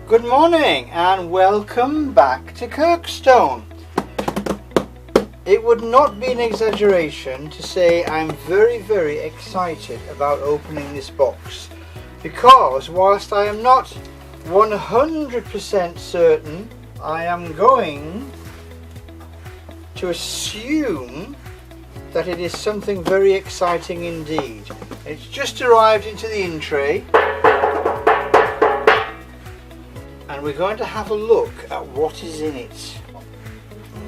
Good morning and welcome back to Kirkstone. It would not be an exaggeration to say I'm very excited about opening this box, because whilst I am not 100% certain, I am going to assume that it is something very exciting indeed. It's just arrived into the in tray, and we're going to have a look at what is in it.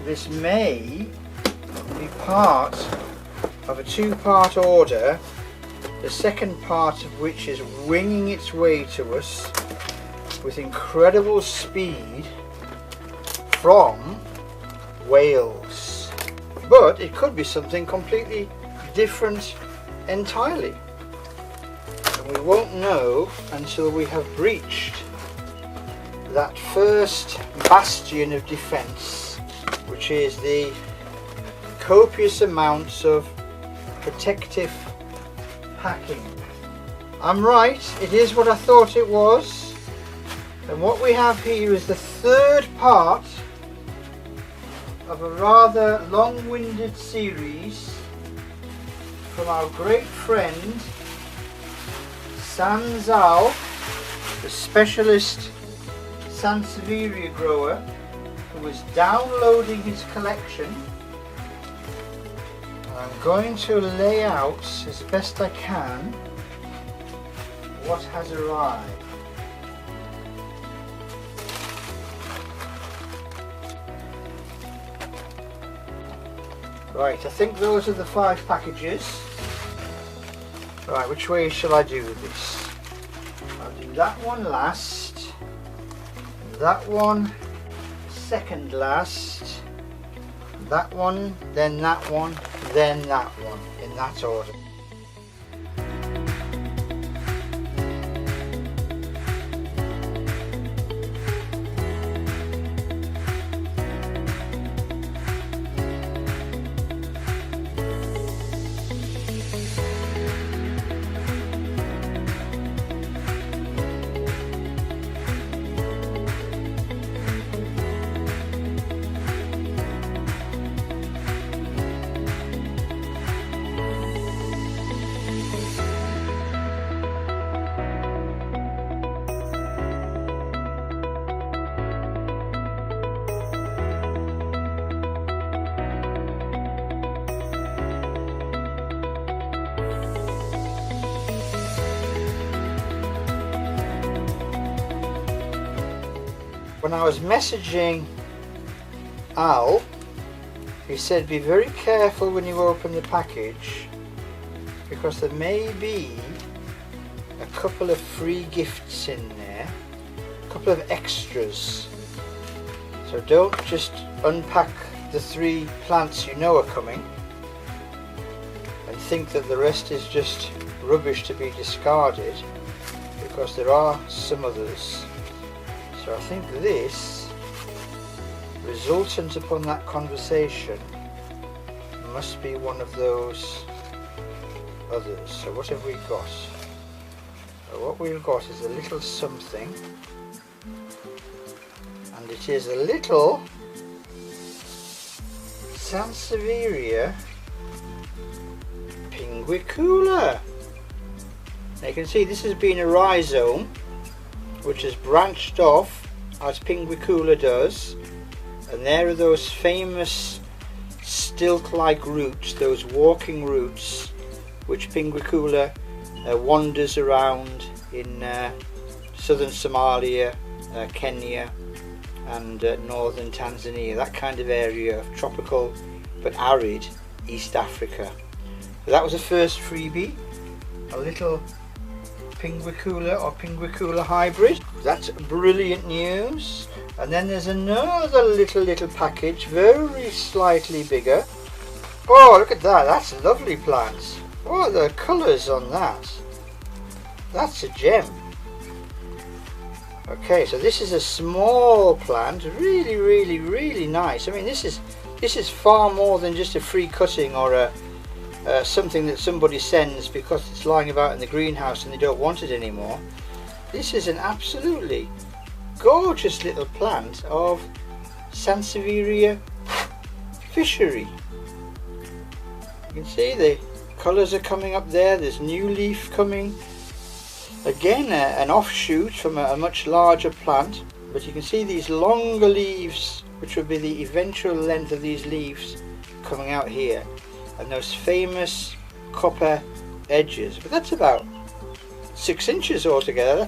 This may be part of a two-part order, the second part of which is winging its way to us with incredible speed from Wales. But it could be something completely different entirely, and we won't know until we have breached that first bastion of defence, which is the copious amounts of protective packing. I'm right, it is what I thought it was, and what we have here is the third part of a rather long-winded series from our great friend Sanzal, the specialist Sansevieria grower, who was downloading his collection. I'm going to lay out as best I can what has arrived. Right, I think those are the 5 packages. Right, which way shall I do this? I'll do that one last, that one second last, that one, then that one, then that one, in that order. When I was messaging Al, he said be very careful when you open the package, because there may be a couple of free gifts in there, a couple of extras. So don't just unpack the 3 plants you know are coming and think that the rest is just rubbish to be discarded, because there are some others. So I think this, resultant upon that conversation, must be one of those others. So what have we got? So what we've got is a little something, and it is a little Sansevieria pinguicula. Now you can see this has been a rhizome which has branched off as pinguicula does, and there are those famous stilt-like roots, those walking roots, which pinguicula wanders around in southern Somalia, Kenya and northern Tanzania, that kind of area of tropical but arid East Africa. So that was the first freebie, a little pinguicula or pinguicula hybrid. That's brilliant news. And then there's another little package, very slightly bigger. Oh, look at that, that's lovely plants. Oh, the colours on that, that's a gem. Okay, so this is a small plant, really nice. I mean, this is far more than just a free cutting or a something that somebody sends because it's lying about in the greenhouse and they don't want it anymore. This is an absolutely gorgeous little plant of Sansevieria fishery. You can see the colours are coming up there. There's new leaf coming. Again, an offshoot from a much larger plant, but you can see these longer leaves, which will be the eventual length of these leaves coming out here, and those famous copper edges. But that's about 6 inches altogether.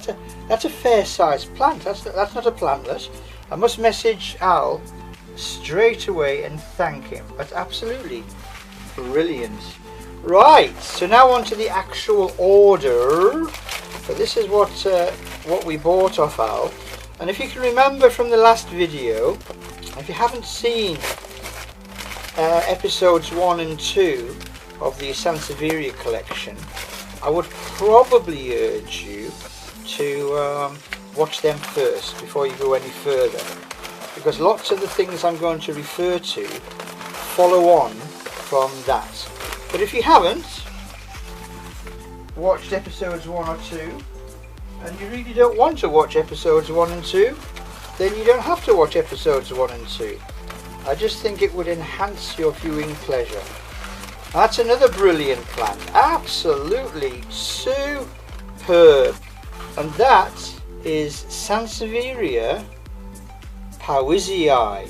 That's a fair sized plant. That's not a plantlet. I must message Al straight away and thank him. That's absolutely brilliant. Right, so now on to the actual order. So this is what we bought off Al, and if you can remember from the last video, if you haven't seen episodes 1 and 2 of the Sansevieria collection, I would probably urge you to watch them first before you go any further, because lots of the things I'm going to refer to follow on from that. But if you haven't watched episodes 1 or 2, and you really don't want to watch episodes 1 and 2, then you don't have to watch episodes 1 and 2. I just think it would enhance your viewing pleasure. That's another brilliant plant, absolutely superb, and that is Sansevieria powysii.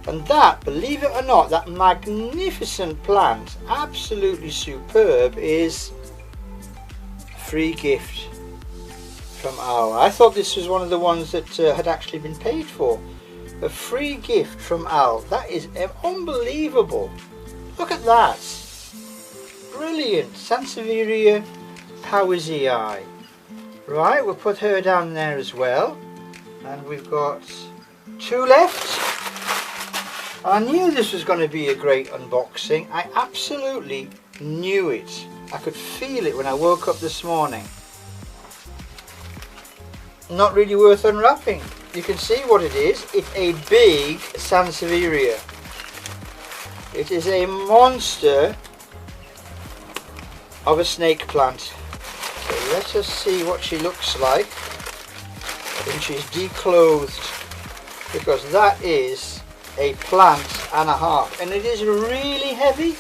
And that, believe it or not, that magnificent plant, absolutely superb, is free gift from Al. I thought this was one of the ones that had actually been paid for. A free gift from Al. That is unbelievable. Look at that. Brilliant. Sansevieria powysii. Right, we'll put her down there as well. And we've got 2 left. I knew this was going to be a great unboxing. I absolutely knew it. I could feel it when I woke up this morning. Not really worth unwrapping. You can see what it is. It's a big Sansevieria. It is a monster of a snake plant. So let us see what she looks like when she's declothed, because that is a plant and a half, and it is really heavy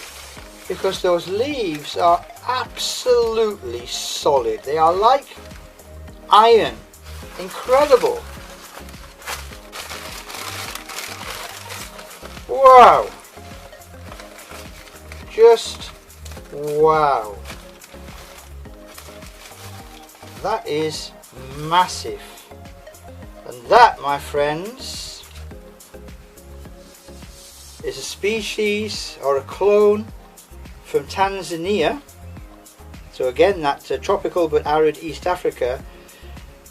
because those leaves are absolutely solid. They are like iron. Incredible. Wow. Just wow. That is massive. And that, my friends, is a species or a clone from Tanzania. So again, that's tropical but arid East Africa.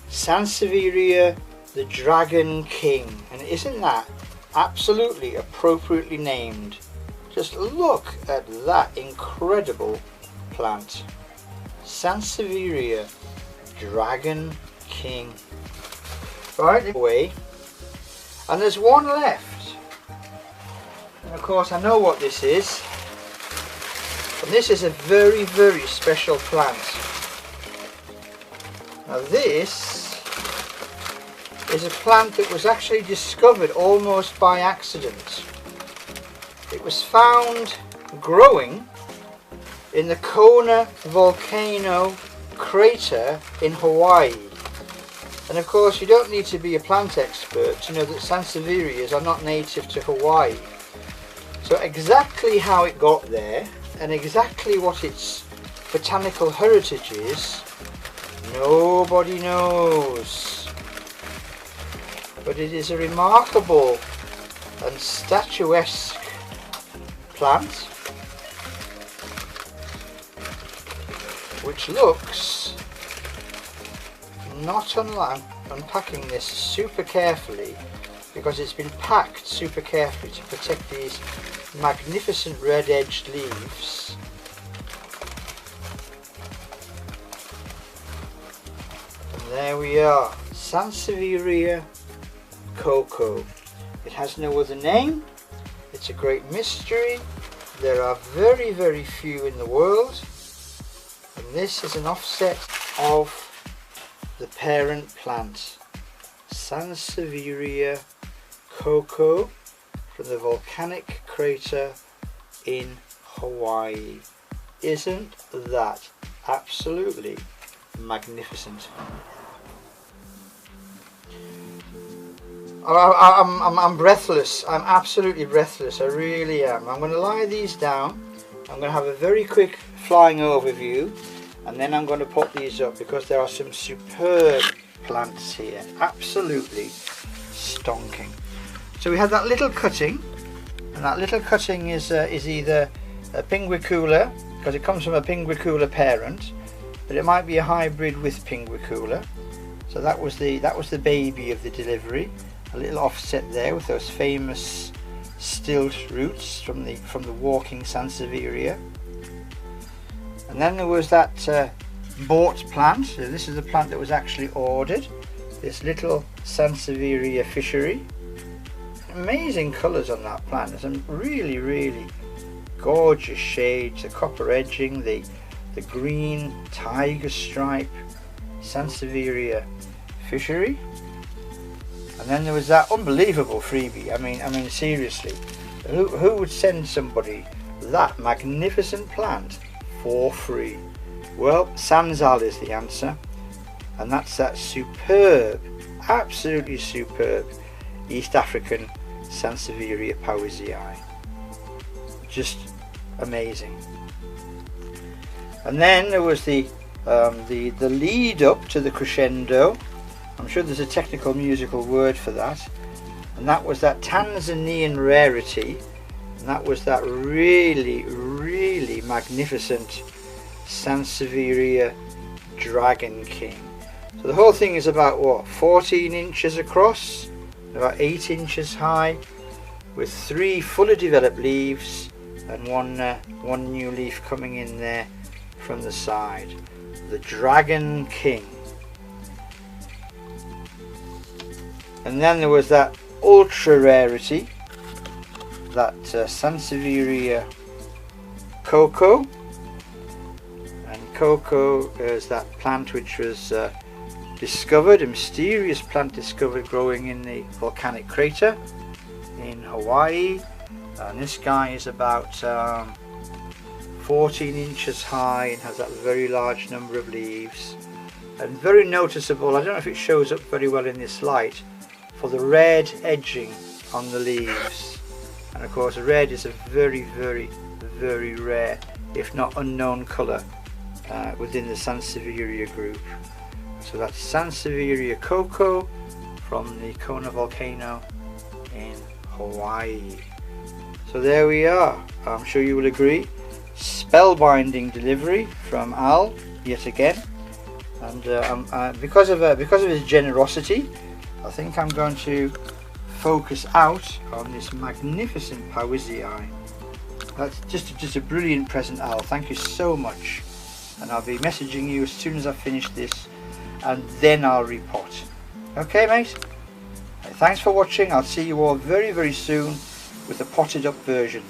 Sansevieria the Dragon King. And isn't that absolutely appropriately named? Just look at that incredible plant. Sansevieria Dragon King. Right, away. And there's one left. And of course I know what this is. And this is a very, very special plant. Now this is a plant that was actually discovered almost by accident. It was found growing in the Kona volcano crater in Hawaii. And of course you don't need to be a plant expert to know that Sansevierias are not native to Hawaii. So exactly how it got there and exactly what its botanical heritage is, nobody knows. But it is a remarkable and statuesque plant which looks not unlike, unpacking this super carefully, because it's been packed super carefully to protect these magnificent red edged leaves. And there we are, Sansevieria Coco. It has no other name. It's a great mystery. There are very, very few in the world, and this is an offset of the parent plant, Sansevieria cocoa from the volcanic crater in Hawaii. Isn't that absolutely magnificent? I'm breathless. I'm absolutely breathless. I really am. I'm going to lie these down. I'm going to have a very quick flying overview, and then I'm going to put these up because there are some superb plants here. Absolutely stonking. So we had that little cutting, and that little cutting is either a pinguicula, because it comes from a pinguicula parent, but it might be a hybrid with pinguicula. So that was the baby of the delivery. A little offset there with those famous stilt roots from the walking Sansevieria. And then there was that bought plant. So this is the plant that was actually ordered. This little Sansevieria fishery. Amazing colours on that plant. There's some really gorgeous shades. The copper edging, the green tiger stripe Sansevieria fishery. And then there was that unbelievable freebie. I mean seriously, who would send somebody that magnificent plant for free? Well, Sanzal is the answer, and that's that superb, absolutely superb East African Sansevieria powysii. Just amazing. And then there was the lead up to the crescendo. I'm sure there's a technical musical word for that, and that was that Tanzanian rarity, and that was that really magnificent Sansevieria Dragon King. So the whole thing is about what, 14 inches across, about 8 inches high, with 3 fully developed leaves and one new leaf coming in there from the side. The Dragon King. And then there was that ultra rarity, that Sansevieria cocoa. And cocoa is that plant which was discovered, a mysterious plant discovered growing in the volcanic crater in Hawaii. And this guy is about 14 inches high and has that very large number of leaves. And very noticeable, I don't know if it shows up very well in this light, for the red edging on the leaves. And of course red is a very rare, if not unknown colour within the Sansevieria group. So that's Sansevieria cocoa from the Kona volcano in Hawaii. So there we are. I'm sure you will agree. Spellbinding delivery from Al yet again, and because of his generosity, I think I'm going to focus out on this magnificent powysii. That's just a brilliant present, Al. Thank you so much, and I'll be messaging you as soon as I finish this, and then I'll repot. Okay, mate? Thanks for watching. I'll see you all very soon with the potted up version.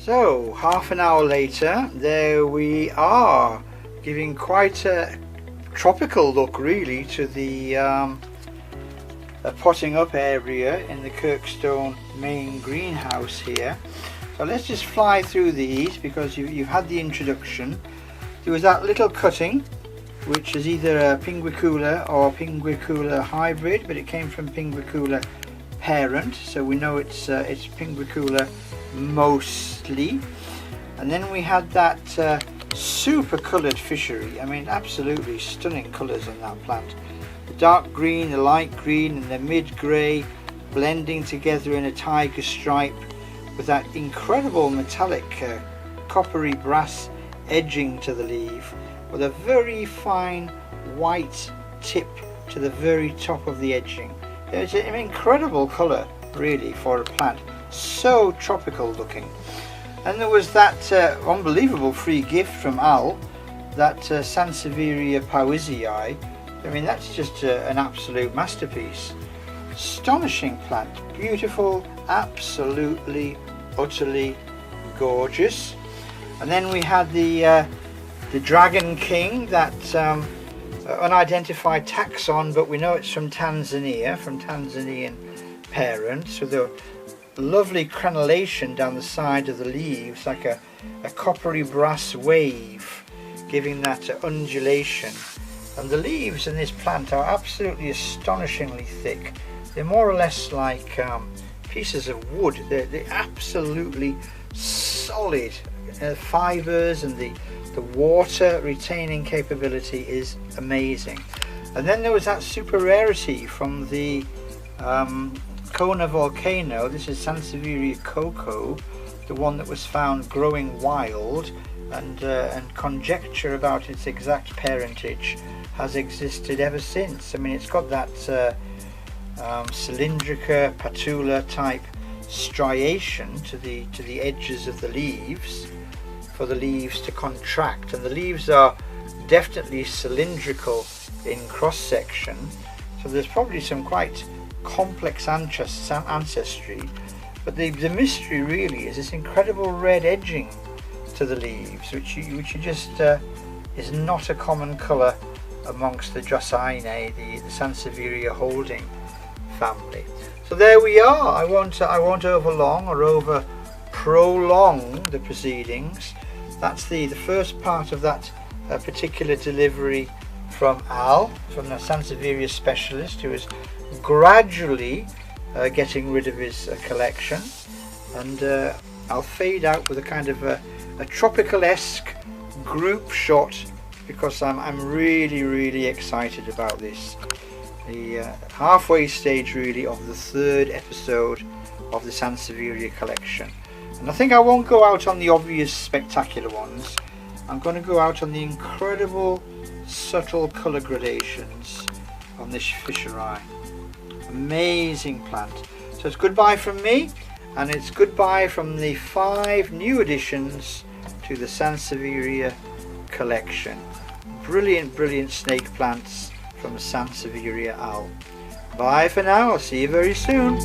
So half an hour later, there we are, giving quite a tropical look really to the potting up area in the Kirkstone main greenhouse here. So let's just fly through these because you've had the introduction. There was that little cutting which is either a pinguicula or pinguicula hybrid, but it came from pinguicula parent, so we know it's pinguicula mostly. And then we had that super coloured fishery. I mean, absolutely stunning colours on that plant. The dark green, the light green, and the mid-grey blending together in a tiger stripe with that incredible metallic coppery brass edging to the leaf, with a very fine white tip to the very top of the edging. It's an incredible colour really for a plant, so tropical looking. And there was that unbelievable free gift from Al, that Sansevieria powysii. I mean, that's just an absolute masterpiece. Astonishing plant, beautiful, absolutely, utterly gorgeous. And then we had the Dragon King, that unidentified taxon, but we know it's from Tanzania, from Tanzanian parents, with a lovely crenellation down the side of the leaves, like a coppery brass wave, giving that undulation. And the leaves in this plant are absolutely astonishingly thick. They're more or less like pieces of wood. They're absolutely solid. Fibers, and the water retaining capability is amazing. And then there was that super rarity from the Kona volcano. This is Sansevieria coco, the one that was found growing wild, and conjecture about its exact parentage has existed ever since. I mean, it's got that cylindrica patula type striation to the edges of the leaves, for the leaves to contract, and the leaves are definitely cylindrical in cross section, so there's probably some quite complex ancestry. But the mystery really is this incredible red edging to the leaves, which you just is not a common colour amongst the Dracaena, the Sansevieria holding family. So there we are. I won't overlong or over prolong the proceedings. That's the first part of that particular delivery from Al, from the Sansevieria specialist, who is gradually getting rid of his collection. And I'll fade out with a kind of a tropical-esque group shot, because I'm really excited about this. The halfway stage really of the third episode of the Sansevieria collection. And I think I won't go out on the obvious spectacular ones. I'm going to go out on the incredible subtle colour gradations on this fishery. Amazing plant. So it's goodbye from me, and it's goodbye from the 5 new additions to the Sansevieria collection. Brilliant snake plants from Sansevieria Al. Bye for now. I'll see you very soon.